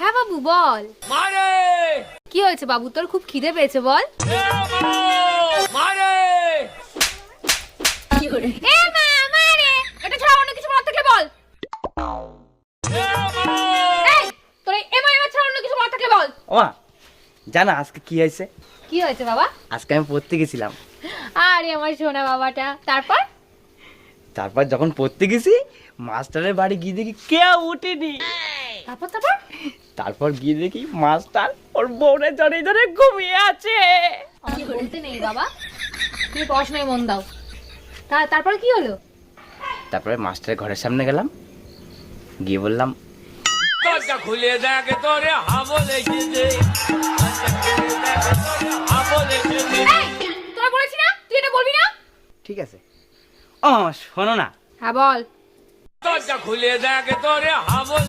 হ্যাঁ বাবু বল। কি হয়েছে বাবু, তোর খুব খিদে পেয়েছে বল। এটা ছাড়া অন্য কিছু বলার থাকলে বল। তোর এমা এমা ছাড়া অন্য কিছু বলার থাকলে বল। ওমা জানা আজকে কি হয়েছে? কি হয়েছে বাবা? আজকে আমি পড়তে গেছিলাম। আরে আমার সোনা বাবাটা। তারপর যখন পড়তে গেছি মাস্টারের বাড়ি গিয়ে দেখি কেউ উঠেনি। তারপর গিয়ে দেখি মাস্টার ওর বউরে জড়িয়ে ধরে ঘুমিয়ে আছে। আমি বলতে নেই বাবা, তুমি পড়াশোনায় মন দাও। তারপর কি হলো? তারপরে মাস্টারের ঘরের সামনে গেলাম, গিয়ে বললাম দরজা খুলে দেখে তোরে হাবল এসেছে। তোরা বলেছি না তুই এটা বলবি না। ঠিক আছে। ও শোনো না। হ্যাঁ বল। দরজা খুলে দেখে তোরে হাবল